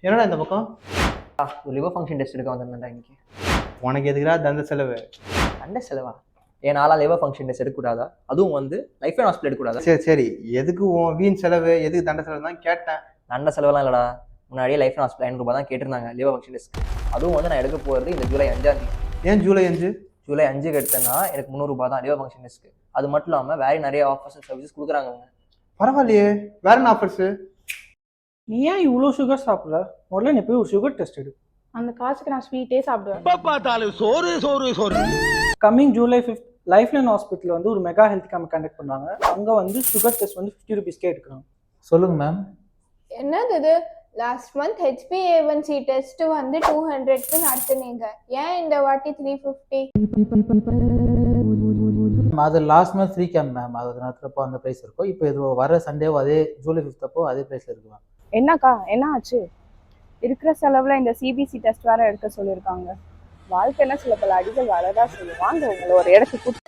என்னடா இந்த பக்கம்? ஒரு லிவர் ஃபங்க்ஷன் டெஸ்ட் எடுக்க வந்திருந்தேன்டா இன்னைக்கு. உனக்கு எதுக்குடா தந்த செலவு? சண்டை செலவா? ஏன் நாளா லிவர் ஃபங்க்ஷன் டெஸ்ட் எடுக்கக்கூடாதா? அதுவும் வந்து லைஃப் லைன் ஹாஸ்பிட்டல் எடுக்கக்கூடாதா? சரி எதுக்கு உன் வீண் செலவு, எதுக்கு தண்ட செலவு தான் கேட்டேன். சண்டை செலவெல்லாம் இல்லடா. முன்னாடியே லைஃப் லைன் ஹாஸ்பிட்டல் 500 ரூபாய் தான் கேட்டிருந்தாங்க லிவர் ஃபங்க்ஷன் டெஸ்ட். அதுவும் வந்து நான் எடுக்க போகிறது இந்த ஜூலை 5ஆம் தேதி. ஏன் ஜூலை 5? ஜூலை 5க்கு எடுத்தேன்னா எனக்கு 300 ரூபாய் தான் லிவர் ஃபங்க்ஷன் டெஸ்ட்க்கு. அது மட்டும் இல்லாமல் வேற நிறைய ஆஃபர்ஸ் அண்ட் சர்வீசஸ் கொடுக்குறாங்க. பரவாயில்லையே, வேற என்ன ஆஃபர்ஸு? நீ ஏன் இவ்வளோ சுகர் சாப்பிட்ற? முதல்ல நீ போய் ஒரு சுகர் டெஸ்ட் எடு. அந்த காசுக்கு நான் ஸ்வீட்டே சாப்பிடுவேன். பார்த்தாலும் சோறு சோறு சோறு. Coming July 5 life line hospital வந்து ஒரு மெகா ஹெல்த் கேம்ப் கண்டக்ட் பண்ணுறாங்க. அங்கே வந்து சுகர் டெஸ்ட் வந்து 50 ரூபீஸ்க்கே எடுக்கிறாங்க. சொல்லுங்க மேம். என்னது இது? லாஸ்ட் மந்த் HbA1c டெஸ்ட் வந்து 200க்கு நடத்துனீங்க. ஏன் இந்த வாட்டி 350? அது last month free camp ma'am. அது நேரத்துலப்போ அந்த ப்ரைஸ் இருக்கும். இப்போ இது வர சண்டேவோ அதே ஜூலை 5 அப்போ அதே ப்ரைஸில் இருக்கு மேம். என்னக்கா என்ன ஆச்சு? இருக்கிற செலவில் இந்த CBC டெஸ்ட் வேற எடுக்க சொல்லியிருக்காங்க. வாழ்க்கைன்னா சில பல அடிகள் வரதான் செய்யும். வாங்க உங்களை ஒரு இடத்துக்கு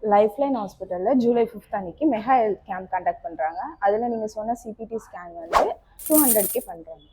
லைஃப் லைன் ஹாஸ்பிட்டலில் ஜூலை 5 அன்னைக்கு மெகா ஹெல்த் கேம்ப் கண்டக்ட் பண்ணுறாங்க. அதில் நீங்கள் சொன்ன CPT ஸ்கேன் வந்து 200க்கே பண்ணுறாங்க.